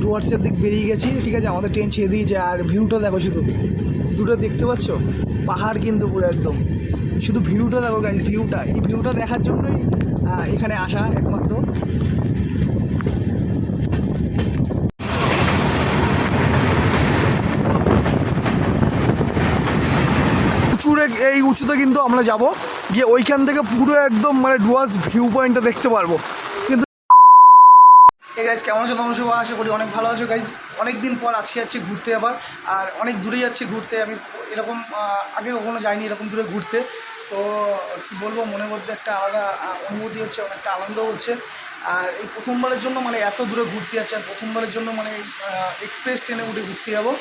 ডুয়ার্সের দিক বেরিয়ে গেছি, ঠিক আছে। আমাদের ট্রেন ছেড়ে দিয়েছে, আর ভিউটা দেখো, শুধু দুটো দেখতে পাচ্ছ, পাহাড় কিন্তু পুরো একদম, শুধু ভিউটা দেখো গাইজ, ভিউটা, এই ভিউটা দেখার জন্যই এখানে আসা একমাত্র। এই উঁচুতে কিন্তু আমরা যাব, গিয়ে ওইখান থেকে পুরো একদম মানে ডুয়ার্স ভিউ পয়েন্টটা দেখতে পারবো। কিন্তু এই গাইজ কেমন আছো তোমরা সবাই? আশা করি অনেক ভালো আছো গাইজ। অনেক দিন পর আজকে যাচ্ছি ঘুরতে আবার, আর অনেক দূরে যাচ্ছি ঘুরতে। আমি এরকম আগে কখনো যাইনি এরকম দূরে ঘুরতে, তো কী বলবো, মনের মধ্যে একটা আলাদা অনুভূতি হচ্ছে, অনেকটা আনন্দ হচ্ছে। আর এই প্রথমবারের জন্য মানে এত দূরে ঘুরতে যাচ্ছে, আর প্রথমবারের জন্য মানে এক্সপ্রেস ট্রেনে উঠে ঘুরতে যাবো।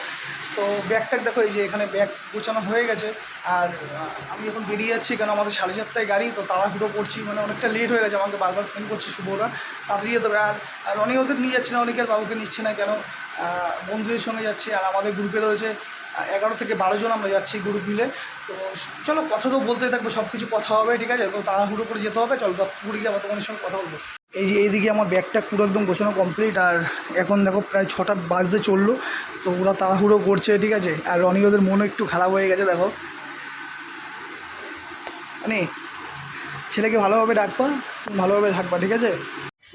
তো ব্যাগটাক দেখো, এই যে এখানে ব্যাগ গোছানো হয়ে গেছে, আর আমি এখন বেরিয়ে যাচ্ছি, কেন আমাদের 7:30টায় গাড়ি, তো তাড়াহুড়ো করছি, মানে অনেকটা লেট হয়ে গেছে। আমাকে বারবার ফোন করছি শুভরা, তাড়াতাড়ি যেতে হবে। আর অনেক ওদের নিয়ে যাচ্ছে না, অনেকের বাবুকে নিচ্ছে না, কেন বন্ধুদের সঙ্গে যাচ্ছি। আর আমাদের গ্রুপে রয়েছে 11 থেকে 12 জন আমরা যাচ্ছি গ্রুপ মিলে। তো চলো, কথা তো বলতেই থাকবে, সব কিছু কথা হবে, ঠিক আছে। তো তাড়াহুড়ো করে যেতে হবে, চলো দত্তপুরি গিয়ে আবার তোমাদের সঙ্গে কথা বলবো। এই যে এইদিকে আমার ব্যাগটা পুরো একদম গোছানো কমপ্লিট, আর এখন দেখো প্রায় 6টা বাজতে চললো, তো ওরা তাড়াহুড়ো করছে, ঠিক আছে। আর রনি ওদের মনও একটু খারাপ হয়ে গেছে, দেখো, মানে ছেলেকে ভালোভাবে ডাকবা, ভালোভাবে থাকবা, ঠিক আছে।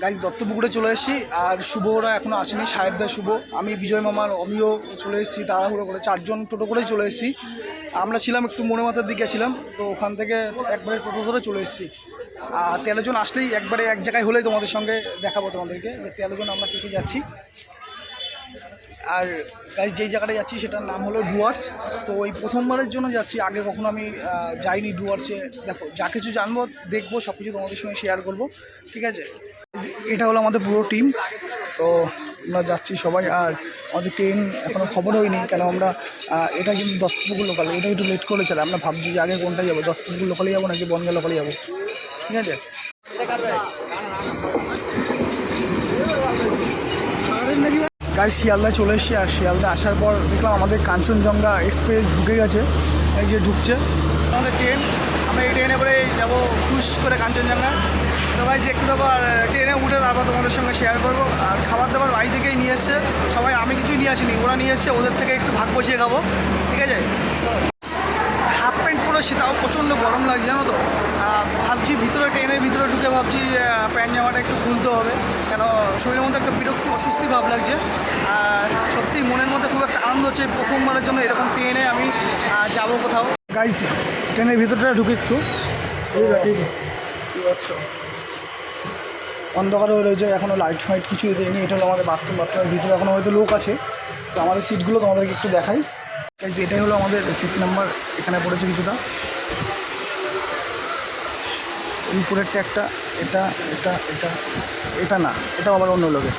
গাইজ দত্তপুকুরে চলে এসেছি, আর শুভ ওরা এখনও আসেনি, সাহেবদা, শুভ, আমি, বিজয় মামার, অমিও চলে এসেছি তাড়াহুড়ো করে, 4 জন টোটো করেই চলে এসেছি। আমরা ছিলাম একটু মনে মাথার দিকে ছিলাম, তো ওখান থেকে একবারে টোটো ধরে চলে এসেছি। আর 13 জন আসলেই একবারে এক জায়গায় হলেই তোমাদের সঙ্গে দেখাবো তোমাদেরকে। 13 জন আমরা কেটে যাচ্ছি। আর গাইজ যেই জায়গাটা যাচ্ছি সেটার নাম হলো ডুয়ার্স। তো ওই প্রথমবারের জন্য যাচ্ছি, আগে কখনো আমি যাইনি ডুয়ার্সে। দেখো, যা কিছু জানবো দেখবো, সব কিছু তোমাদের সঙ্গে শেয়ার করবো, ঠিক আছে। এটা হলো আমাদের পুরো টিম, তো আমরা যাচ্ছি সবাই। আর আমাদের ট্রেন এখনও খবর হয়নি, কেন আমরা এটা কিন্তু দত্তপুকুর লোকাল, এটা একটু লেট করে চলে। আমরা ভাবছি যে আগে কোনটা যাবো, দত্তপুকুর লোকালে যাবো নাকি বনগা লোকালে যাবো, ঠিক আছে। গাড়ি শিয়ালদায় চলে এসেছি, আর শিয়ালদা আসার পর দেখলাম আমাদের কাঞ্চনজঙ্ঘা এক্সপ্রেস ঢুকে গেছে, এই যে ঢুকছে আমাদের ট্রেন। আমরা এই ট্রেনে করে যাবো ফুস করে কাঞ্চনজঙ্ঘা। তো ভাই একটু দেবো, আর ট্রেনে উঠে তারপর তোমাদের সঙ্গে শেয়ার করবো। আর খাবার দাবার বাড়ি থেকেই নিয়ে এসছে সবাই, আমি কিছুই নিয়ে আসিনি, ওরা নিয়ে এসছে, ওদের থেকে একটু ভাগ বসিয়ে খাবো, ঠিক আছে। হাফ প্যান্ট পরেছি, তাও প্রচণ্ড গরম লাগছে, জানো তো। ভাবছি ভিতরে, ট্রেনের ভিতরে ঢুকে ভাবছি প্যান্ট জামাটা একটু খুলতে হবে, কেন শরীরের মধ্যে একটা বিরক্তি অস্বস্তি ভাব লাগছে। আর সত্যি মনের মধ্যে খুব একটা আনন্দ হচ্ছে, প্রথমবারের জন্য এরকম ট্রেনে আমি যাবো কোথাও। গাইজ ট্রেনের ভিতরটা ঢুকে একটু, ঠিক আছে, অন্ধকার হয়ে রয়েছে, এখনও লাইট ফাইট কিছুই দেয়নি। এটা হলো আমাদের বাথরুমের ভিতরে এখনও হয়তো লোক আছে। তো আমাদের সিটগুলো তোমাদেরকে একটু দেখাই। গাইজ এটাই হলো আমাদের সিট নাম্বার, এখানে পড়েছে কিছুটা, উপরেরটা একটা, এটা এটা এটা এটা না, এটা আবার অন্য লোকে।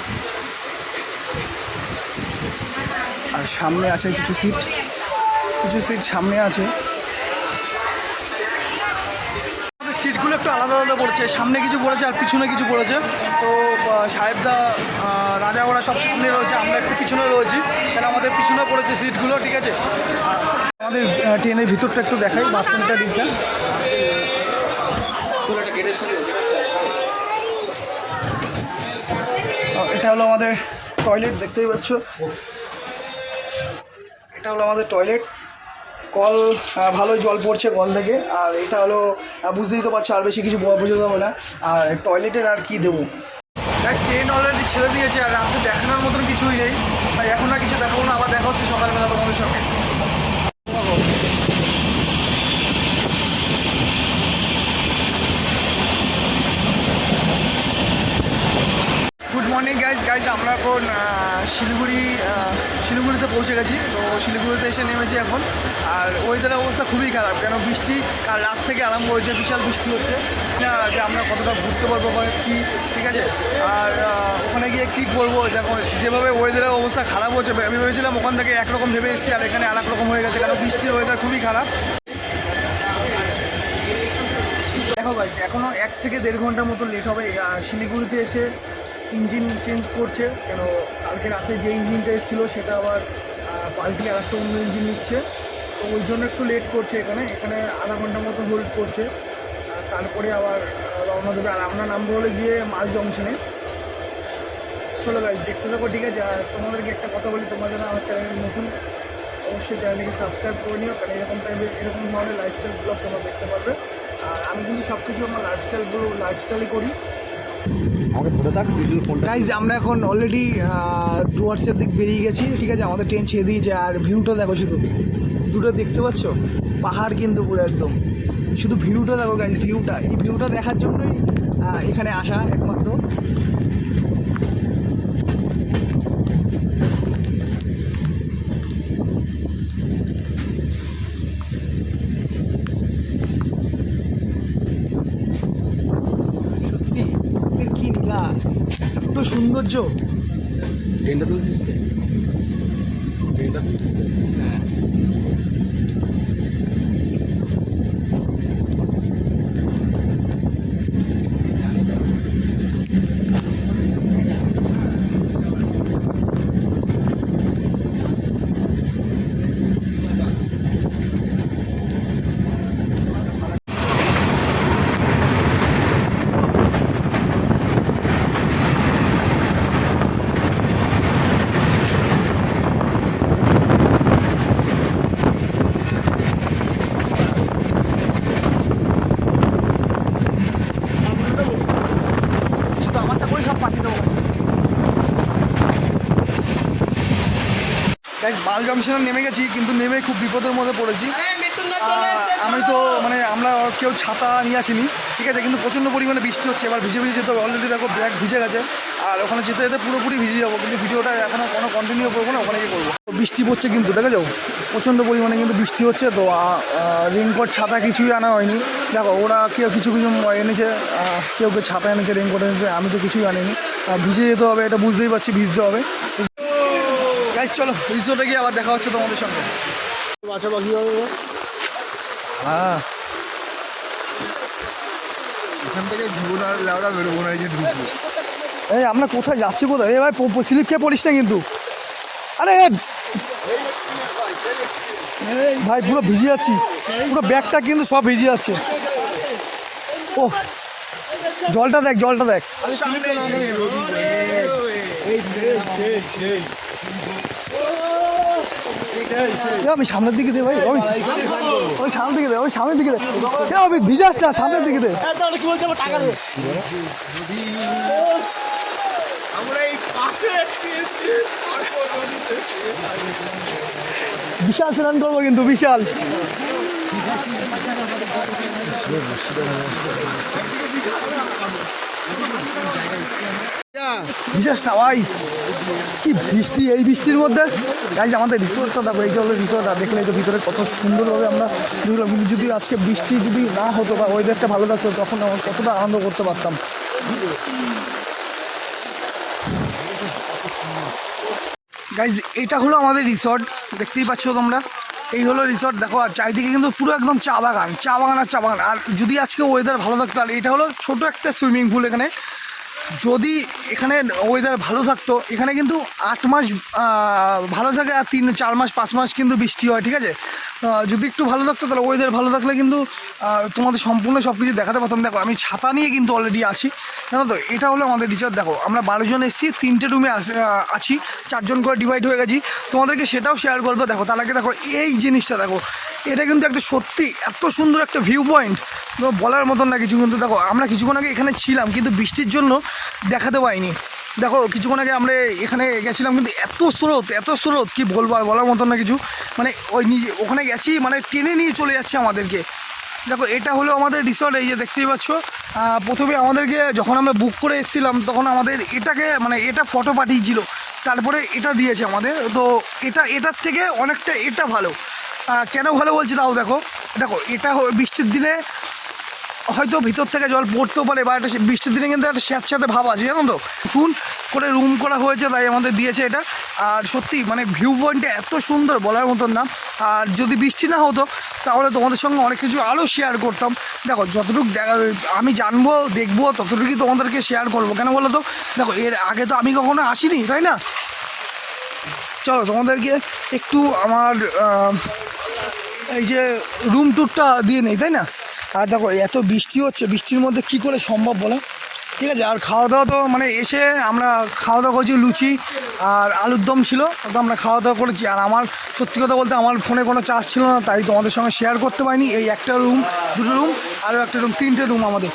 আর সামনে আছে কিছু সিট সামনে আছে। সিটগুলো একটু আলাদা আলাদা পড়েছে, সামনে কিছু পড়েছে আর পিছনে কিছু পড়েছে। তো সাহেবদা, রাজা, ওরা সব সামনে রয়েছে, আমরা একটু পিছনে রয়েছি, কেন আমাদের পিছনে পড়েছে সিটগুলো, ঠিক আছে। আমাদের ট্রেনের ভিতরটা একটু দেখাই, বাথরুমটা দিকটা। এটা হলো আমাদের টয়লেট, দেখতেই পাচ্ছ, এটা হলো আমাদের টয়লেট। কল, ভালোই জল পড়ছে কল থেকে। আর এটা হলো, বুঝতেই তো পারছো, আর বেশি কিছু বোঝা যাবে না। আর টয়লেটের আর কি দেবো, ট্রেন অলরেডি ছেড়ে দিয়েছে, আর রাত্রে দেখানোর মতন কিছুই নেই, তাই এখন আর কিছু দেখাবো না। আবার দেখা হচ্ছে সকালবেলা তোমাদের সঙ্গে। গুড মর্নিং গাইজ, আমরা এখন শিলিগুড়িতে পৌঁছে গেছি। তো শিলিগুড়িতে এসে নেমেছি এখন। আর ওয়েদারের অবস্থা খুবই খারাপ, কেন বৃষ্টি কাল রাত থেকে আরম্ভ হয়েছে, বিশাল বৃষ্টি হচ্ছে না, যে আমরা কতটা ঘুরতে পারবো কি, ঠিক আছে। আর ওখানে গিয়ে কী করবো, দেখো যেভাবে ওয়েদারের অবস্থা খারাপ হচ্ছে, আমি ভেবেছিলাম ওখান থেকে একরকম ভেবে এসেছি, আর এখানে আর এক রকম হয়ে গেছে, কেন বৃষ্টির ওয়েদার খুবই খারাপ। দেখো গাইজ, এখনও 1 থেকে 1.5 ঘন্টার মতো লেট হবে। শিলিগুড়িতে এসে ইঞ্জিন চেঞ্জ করছে, কেন কালকে রাতে যে ইঞ্জিনটা এসেছিলো সেটা আবার পাল্টি আর একটা অন্য ইঞ্জিন নিচ্ছে, তো ওই জন্য একটু লেট করছে। এখানে আধা ঘন্টার মতো হোল্ড করছে, তারপরে আবার রওনা দেবে। আর আমরা নামবো হলে গিয়ে মাল জংশনে। চলো গাইজ দেখতে থাকো, ঠিক আছে। আর তোমাদেরকে একটা কথা বলি, তোমরা যেন আমার চ্যানেলে নতুন, অবশ্যই চ্যানেলটিকে সাবস্ক্রাইব করে নিও, কারণ এরকম টাইপের এরকম ধরনের লাইফস্টাইল ব্লগ তোমরা দেখতে পারবে। আর আমি কিন্তু সব কিছু আমার লাইফস্টাইলই করি। গাইজ আমরা এখন অলরেডি ডুয়ার্সের দিক বেরিয়ে গেছি, ঠিক আছে। আমাদের ট্রেন ছেড়ে দিয়েছে। আর ভিউটা দেখো, শুধু দুটো দেখতে পাচ্ছ, পাহাড় কিন্তু পুরো একদম, শুধু ভিউটা দেখো গাইজ। ভিউটা, এই ভিউটা দেখার জন্যই এখানে আসা একমাত্র। সত্যি এর কি নীলা, এত সৌন্দর্য। ট্রেনটা তুলছিস, ট্রেনটা তুলছিস। হ্যাঁ, শুধু আমারটা করে সব পাঠিয়ে দেবো। গাইজ মাল জংশনে নেমে গেছি, কিন্তু নেমে খুব বিপদের মধ্যে পড়েছি। আমি তো মানে আমরা কেউ ছাতা নিয়ে আসিনি, ঠিক আছে, কিন্তু প্রচণ্ড পরিমাণে বৃষ্টি হচ্ছে। এবার ভিজে যেতে হবে। অলরেডি দেখো ব্যাগ ভিজে গেছে, আর ওখানে যেতে যেতে পুরোপুরি ভিজে যাবো। কিন্তু ভিডিওটা এখনও কোনো কন্টিনিউ করবো না, ওখানে গিয়ে করবো। বৃষ্টি পড়ছে কিন্তু, দেখে যাও প্রচণ্ড পরিমাণে কিন্তু বৃষ্টি হচ্ছে। তো রেনকোট ছাতা কিছুই আনা হয়নি। দেখো ওরা কেউ কিছু এনেছে, কেউ ছাতা এনেছে, রেনকোট এনেছে, আমি তো কিছুই আনিনি। ভিজে যেতে হবে, এটা বুঝতেই পারছি, ভিজতে হবে। গাইজ চলো রিসোর্টে গিয়ে আবার দেখা হচ্ছে তোমাদের সঙ্গে। বাচ্চা পাখি হবে। হ্যাঁ, এখান থেকে জীবন আর লেওড়া বেরোবো না, এই যে ঢুকবো। এই আমরা কোথায় যাচ্ছি, কোথায়? এ ভাই স্লিপ খেয়ে পড়িস না কিন্তু। আরে ভাই পুরো ভিজে যাচ্ছি, পুরো ব্যাগটা কিন্তু সব ভিজে যাচ্ছে। ও জলটা দেখ, জলটা দেখ। আমি সামনের দিকে দে ভাই, ওই সামনের দিকে দে, ওই সামনের দিকে দে। আমি ভিজাস না, সামনের দিকে দে। কি বলছে আমার টাকা দেবে। বিশাল স্নান করবো কিন্তু, বিশাল। বিশেষ না ভাই, কি বৃষ্টি এই বৃষ্টির মধ্যে। গাইজ আমাদের রিসোর্টটা দেখো, এই যে হলো রিসোর্টটা, দেখলে তো ভিতরে কত সুন্দরভাবে আমরা দেখলাম। কিন্তু যদি আজকে বৃষ্টি যদি না হতো বা ওয়েদারটা ভালো থাকতো, তখন আমরা কতটা আনন্দ করতে পারতাম। গাইজ এটা হলো আমাদের রিসর্ট, দেখতেই পাচ্ছ তোমরা। এই হলো রিসর্ট, দেখো। আর চারিদিকে কিন্তু পুরো একদম চা বাগান, চা বাগান আর চা বাগান। আর যদি আজকে ওয়েদার ভালো থাকতো, আর এটা হলো ছোট একটা সুইমিং পুল এখানে। যদি এখানে ওয়েদার ভালো থাকতো, এখানে কিন্তু 8 মাস ভালো থাকে, আর 3-4 মাস 5 মাস কিন্তু বৃষ্টি হয়, ঠিক আছে। যদি একটু ভালো থাকতো, তাহলে ওয়েদার ভালো থাকলে কিন্তু তোমাদের সম্পূর্ণ সব কিছু দেখাতে পারতাম। দেখো আমি ছাতা নিয়ে কিন্তু অলরেডি আছি, জানো তো। এটা হলো আমাদের রিসর্ট। দেখো আমরা 12 জন এসেছি, 3টে রুমে আছি, 4 জন করে ডিভাইড হয়ে গেছি। তোমাদেরকে সেটাও শেয়ার করবো। দেখো তার আগে দেখো এই জিনিসটা দেখো, এটা কিন্তু একটা সত্যি এত সুন্দর একটা ভিউ পয়েন্ট, বলার মতন না কিছু। কিন্তু দেখো আমরা কিছুক্ষণ আগে এখানে ছিলাম, কিন্তু বৃষ্টির জন্য দেখাতে পাইনি। দেখো কিছুক্ষণ আগে আমরা এখানে গেছিলাম, কিন্তু এত স্রোত কি বলবো, আর বলার মতন না কিছু। মানে ওই নিজে ওখানে গেছি, মানে টেনে নিয়ে চলে যাচ্ছে আমাদেরকে। দেখো এটা হলো আমাদের রিসর্ট, এই যে দেখতেই পাচ্ছ। প্রথমে আমাদেরকে যখন আমরা বুক করে এসেছিলাম, তখন আমাদের এটাকে মানে এটা ফটো পাঠিয়েছিল, তারপরে এটা দিয়েছে আমাদের। তো এটার থেকে অনেকটা এটা ভালো। কেন ভালো বলছি তাও দেখো। এটা বৃষ্টির দিনে হয়তো ভিতর থেকে জল পড়তেও পারে, বা একটা বৃষ্টির দিনে কিন্তু একটা স্যাঁতস্যাঁতে ভাব আছে, জানো তো। নতুন করে রুম করা হয়েছে, তাই আমাদের দিয়েছে এটা। আর সত্যি মানে ভিউ পয়েন্টটা এত সুন্দর, বলার মতন না। আর যদি বৃষ্টি না হতো, তাহলে তোমাদের সঙ্গে অনেক কিছু আরও শেয়ার করতাম। দেখো যতটুকু আমি জানবো দেখবো, ততটুকুই তোমাদেরকে শেয়ার করবো। কেন বলো তো, দেখো এর আগে তো আমি কখনো আসিনি, তাই না। চলো তোমাদেরকে একটু আমার এই যে রুম ট্যুরটা দিয়ে নেই, তাই না। আর দেখো এত বৃষ্টি হচ্ছে, বৃষ্টির মধ্যে কি করে সম্ভব বলো। ঠিক আছে। আর খাওয়া দাওয়া তো মানে এসে আমরা খাওয়া দাওয়া করছি, লুচি আর আলুর দম ছিল, তো আমরা খাওয়া দাওয়া করেছি। আর আমার সত্যি কথা বলতে আমার ফোনে কোনো চার্জ ছিল না, তাই তোমাদের সঙ্গে শেয়ার করতে পারিনি। এই একটা রুম, দুটো রুম, আরও একটা রুম, তিনটে রুম আমাদের।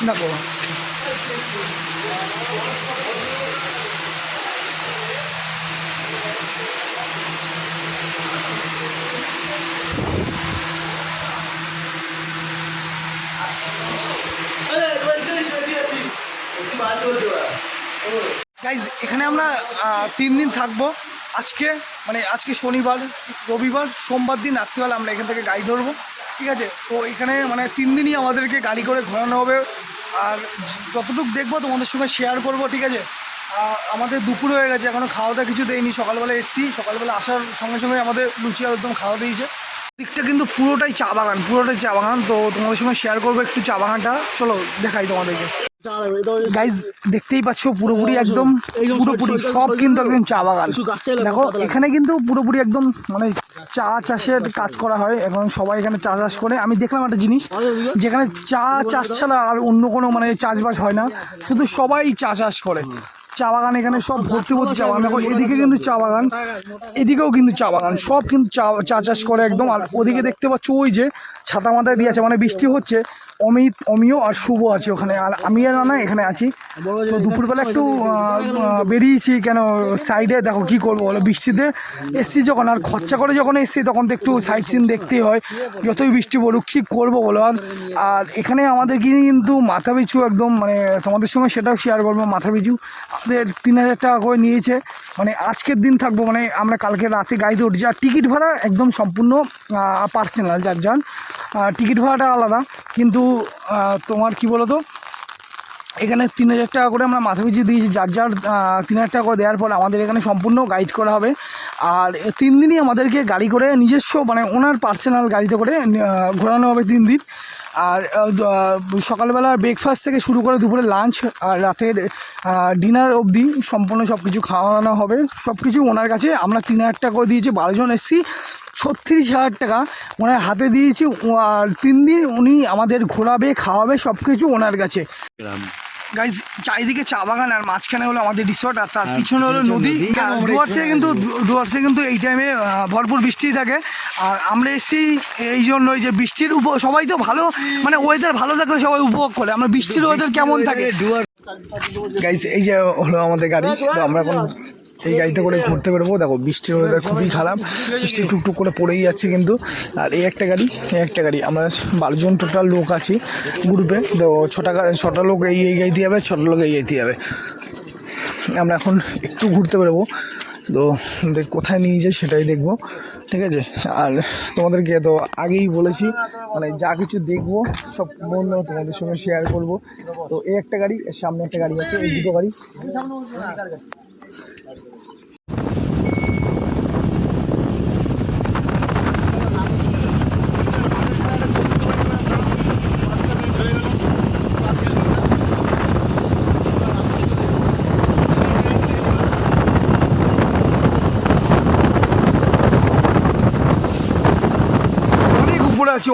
দেখো গাইজ, এখানে আমরা 3 দিন থাকবো। আজকে শনিবার, রবিবার, সোমবার দিন রাত্রিবেলা আমরা এখান থেকে গাড়ি ধরবো। ঠিক আছে, তো এখানে মানে 3 দিনই আমাদেরকে গাড়ি করে ঘোরানো হবে। আর যতটুকু দেখবো তোমাদের সঙ্গে শেয়ার করবো। ঠিক আছে, আমাদের দুপুর হয়ে গেছে, এখনও খাওয়া দাওয়া কিছু দেয়নি। সকালবেলা এসেছি, সকালবেলা আসার সঙ্গে সঙ্গে আমাদের লুচি আর একদম খাওয়া দিয়েছে। দিকটা কিন্তু পুরোটাই চা বাগান, তো তোমাদের সঙ্গে শেয়ার করবো একটু চা বাগানটা। চলো দেখাই তোমাদেরকে। গাইজ, দেখতেই পাচ্ছ পুরোপুরি একদম সব কিন্তু একদম চা বাগান। দেখো এখানে কিন্তু পুরোপুরি একদম মানে চা চাষের কাজ করা হয়। এখন সবাই এখানে চা চাষ করে। আমি দেখলাম একটা জিনিস, যেখানে চা চাষ ছাড়া আর অন্য কোনো মানে চাষবাস হয় না, শুধু সবাই চা চাষ করে। চা বাগান এখানে সব ভর্তি চা বাগান। দেখো এদিকে কিন্তু চা বাগান, এদিকেও কিন্তু চা বাগান, সব কিন্তু চা চাষ করে একদম। আর ওদিকে দেখতে পাচ্ছ ওই যে ছাতা মাথায় দিয়ে আছে, মানে বৃষ্টি হচ্ছে। অমিয় আর শুভ আছে ওখানে, আর আমি আর না এখানে আছি। তো দুপুরবেলা একটু বেরিয়েছি, কেন সাইডে দেখো কী করবো বলো, বৃষ্টিতে এসছি যখন, আর খরচা করে যখন এসছি তখন তো একটু সাইড সিন দেখতেই হয়, যতই বৃষ্টি পড়ুক। কী করবো বলো। আর এখানে আমাদের কিন্তু মাথা পিছু একদম মানে তোমাদের সঙ্গে সেটাও শেয়ার করবো। মাথা পিছু আমাদের 3000 টাকা করে নিয়েছে। মানে আজকের দিন থাকবো, মানে আমরা কালকে রাতে গাড়িতে উঠছি। আর টিকিট ভাড়া একদম সম্পূর্ণ পার্সোনাল, যার টিকিট ভাড়াটা আলাদা। কিন্তু তোমার কি বলো তো, এখানে 3000 টাকা করে আমরা মাথা পিছু দিয়েছি। যার 3000 টাকা করে দেওয়ার পর আমাদের এখানে সম্পূর্ণ গাইড করা হবে। আর 3 দিনই আমাদেরকে গাড়ি করে নিজস্ব মানে ওনার পার্সোনাল গাড়িতে করে ঘোরানো হবে 3 দিন। আর সকালবেলা ব্রেকফাস্ট থেকে শুরু করে দুপুরে লাঞ্চ আর রাতের ডিনার অবধি সম্পূর্ণ সব কিছু খাওয়ানো হবে। সব কিছু ওনার কাছে। আমরা 3000 টাকা করে দিয়েছি, 12 জন এসেছি, 36,000 টাকা ওনার হাতে দিয়েছি। আর 3 দিন উনি আমাদের ঘোরাবে, খাওয়াবে, সব কিছু ওনার কাছে। গাইজ, চারিদিকে চা বাগান, আর মাঝখানে হলো আমাদের রিসর্ট, আর তার পিছনে হলো নদী। ডুয়ার্সে কিন্তু এই টাইমে ভরপুর বৃষ্টি থাকে। আর আমরা এসেছি এই জন্যই যে বৃষ্টির সবাই তো ভালো, মানে ওয়েদার ভালো থাকলে সবাই উপভোগ করে। আমরা বৃষ্টির ওয়েদার কেমন থাকে। গাইজ, এই যে হলো আমাদের গাড়ি, তো আমরা এখন এই গাড়িতে করে ঘুরতে বেরোবো। দেখো বৃষ্টির ওয়েদার খুবই খারাপ, বৃষ্টি টুকটুক করে পড়েই যাচ্ছে কিন্তু। আর এই একটা গাড়ি আমরা 12 জন টোটাল লোক আছি গ্রুপে। তো 6টা লোক এই গাড়িতে যাবে, 6টা লোক এই গাড়িতে যাবে। আমরা এখন একটু ঘুরতে বেরোবো, তো কোথায় নিয়ে যায় সেটাই দেখবো। ঠিক আছে, আর তোমাদেরকে তো আগেই বলেছি মানে যা কিছু দেখবো সব বন্ধু তোমাদের সঙ্গে শেয়ার করবো। তো এই একটা গাড়ি, এর সামনে একটা গাড়ি আছে, এই দুটো গাড়ি।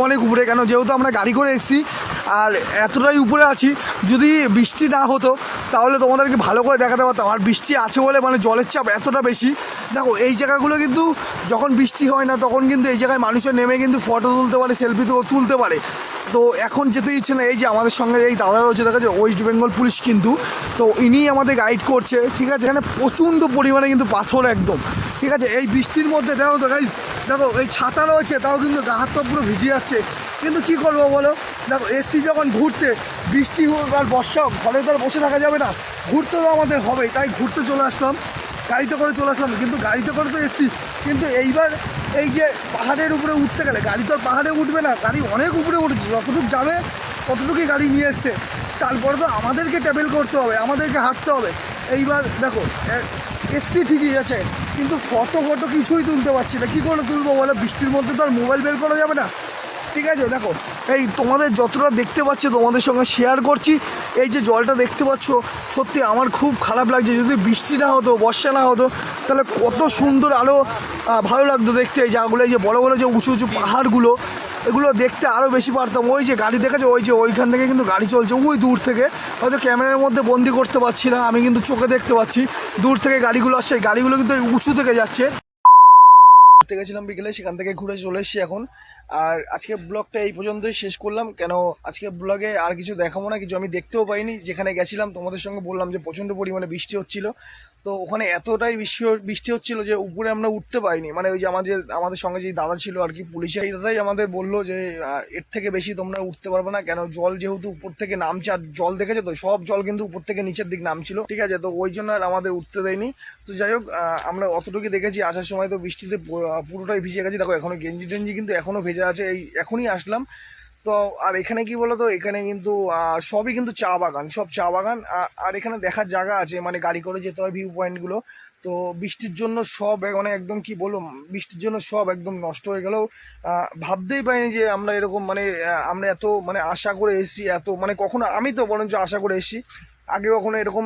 অনেক উপরে, কেন যেহেতু আমরা গাড়ি করে এসেছি আর এতটাই উপরে আছি। যদি বৃষ্টি না হতো তাহলে তোমাদেরকে ভালো করে দেখাতে পারতাম। আর বৃষ্টি আছে বলে মানে জলের চাপ এতটা বেশি। দেখো এই জায়গাগুলো কিন্তু যখন বৃষ্টি হয় না তখন কিন্তু এই জায়গায় মানুষের নেমে কিন্তু ফটো তুলতে পারে, সেলফি তুলতে পারে। তো এখন যেতে ইচ্ছে না। এই যে আমাদের সঙ্গে এই দাদা রয়েছে, দেখা যায় ওয়েস্ট বেঙ্গল পুলিশ কিন্তু, তো ইনি আমাদের গাইড করছে। ঠিক আছে, এখানে প্রচণ্ড পরিমাণে কিন্তু পাথর একদম। ঠিক আছে, এই বৃষ্টির মধ্যে দেখো তো গাইজ, দেখো এই ছাতা রয়েছে তাও কিন্তু গা হাত পা পুরো ভিজে যাচ্ছে। কিন্তু কী করবো বলো, দেখো এসছি যখন ঘুরতে, বৃষ্টি হোক আর বর্ষা হোক, ঘরে তো আর বসে থাকা যাবে না, ঘুরতে তো আমাদের হবেই। তাই ঘুরতে চলে আসলাম, গাড়িতে করে চলে আসলাম। কিন্তু গাড়িতে করে তো এসছি, কিন্তু এইবার এই যে পাহাড়ের উপরে উঠতে গেলে গাড়ি তো আর পাহাড়ে উঠবে না, গাড়ি অনেক উপরে উঠেছে, যতটুকু যাবে ততটুকুই গাড়ি নিয়ে এসছে। তারপরে তো আমাদেরকে ট্রাভেল করতে হবে, আমাদেরকে হাঁটতে হবে। এইবার দেখো এসছি ঠিকই আছে, কিন্তু ফটো কিছুই তুলতে পারছি না। কী করে তুলবো বলো, বৃষ্টির মধ্যে তো আর মোবাইল বের করা যাবে না। ঠিক আছে, দেখো এই তোমাদের যতটা দেখতে পাচ্ছি তোমাদের সঙ্গে শেয়ার করছি। এই যে জলটা দেখতে পাচ্ছ, সত্যি আমার খুব খারাপ লাগছে। যদি বৃষ্টি না হতো, বর্ষা না হতো, তাহলে কত সুন্দর আরও ভালো লাগতো দেখতে এই জায়গাগুলো। এই যে বড়ো বড়ো যে উঁচু উঁচু পাহাড়গুলো, এগুলো দেখতে আরও বেশি পারতাম। ওই যে গাড়ি দেখেছো, ওই যে ওইখান থেকে কিন্তু গাড়ি চলছে ওই দূর থেকে, হয়তো ক্যামেরার মধ্যে বন্দি করতে পারছি না, আমি কিন্তু চোখে দেখতে পাচ্ছি দূর থেকে গাড়িগুলো আসছে। গাড়িগুলো কিন্তু উঁচু থেকে যাচ্ছে। ঘুরতে গেছিলাম বিকেলে, সেখান থেকে ঘুরে চলে এসেছি এখন। আর আজকে ব্লগটা এই পর্যন্তই শেষ করলাম, কেন আজকে ব্লগে আর কিছু দেখাবো না, কিছু আমি দেখতেও পাইনি। যেখানে গেছিলাম তোমাদের সঙ্গে বললাম যে প্রচণ্ড পরিমাণে বৃষ্টি হচ্ছিল, তো ওখানে এতটাই বৃষ্টি হচ্ছিল যে উপরে আমরা উঠতে পারিনি। মানে ওই যে আমাদের সঙ্গে যে দাদা ছিল আর কি, পুলিশের এই দাদাই আমাদের বললো যে এর থেকে বেশি তোমরা উঠতে পারবে না, কেন জল যেহেতু উপর থেকে নামছে। আর জল দেখেছো তো, সব জল কিন্তু উপর থেকে নিচের দিক নামছিল, ঠিক আছে, তো ওই জন্য আর আমাদের উঠতে দেয়নি। তো যাই হোক, আমরা অতটুকু দেখেছি। আসার সময় তো বৃষ্টিতে পুরোটাই ভিজে গেছি, দেখো এখনো গেঞ্জি টেঞ্জি কিন্তু এখনো ভেজা আছে, এই এখনই আসলাম। তো আর এখানে কি বলো তো, এখানে কিন্তু সবই কিন্তু চা বাগান, সব চা বাগান। আর এখানে দেখার জায়গা আছে, মানে গাড়ি করে যেতে হয় ভিউ পয়েন্টগুলো। তো বৃষ্টির জন্য সব মানে একদম কি বলবো, বৃষ্টির জন্য সব একদম নষ্ট হয়ে গেল। ভাবতেই পারিনি যে আমরা এরকম মানে আমরা এত মানে আশা করে এসেছি, এত মানে কখনো আমি তো বরঞ্চ আশা করে এসেছি, আগে কখনো এরকম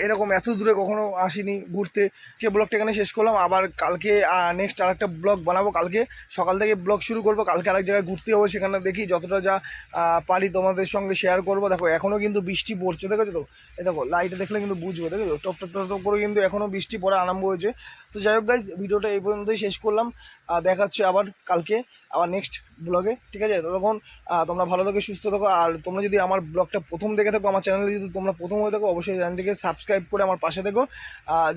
এরকম এত দূরে কখনো আসিনি ঘুরতে। সে ব্লগটা এখানে শেষ করলাম। আবার কালকে নেক্সট আরেকটা ব্লগ বানাবো, কালকে সকাল থেকে ব্লগ শুরু করবো। কালকে আরেক জায়গায় ঘুরতে যাবো, সেখানে দেখি যতটা যা পারি তোমাদের সঙ্গে শেয়ার করবো। দেখো এখনও কিন্তু বৃষ্টি পড়ছে, দেখেছো তো, এই দেখো লাইটে দেখলে কিন্তু বুঝবে, দেখেছো টপ টপ টপ টপ করে কিন্তু এখনও বৃষ্টি পড়া আরম্ভ হয়েছে। তো যাই হোক গাইজ, ভিডিওটা এই পর্যন্তই শেষ করলাম। দেখা হচ্ছে আবার কালকে, আবার নেক্সট ব্লগে, ঠিক আছে। ততক্ষণ তোমরা ভালো থাকো, সুস্থ থাকো। আর তোমরা যদি আমার ব্লগটা প্রথম দেখে থাকো, আমার চ্যানেলে যদি তোমরা প্রথম হয়ে থাকো, অবশ্যই চ্যানেলটিকে সাবস্ক্রাইব করে আমার পাশে থেকো।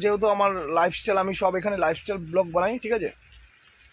যেহেতু আমার লাইফস্টাইল, আমি সব এখানে লাইফস্টাইল ব্লগ বানাই, ঠিক আছে।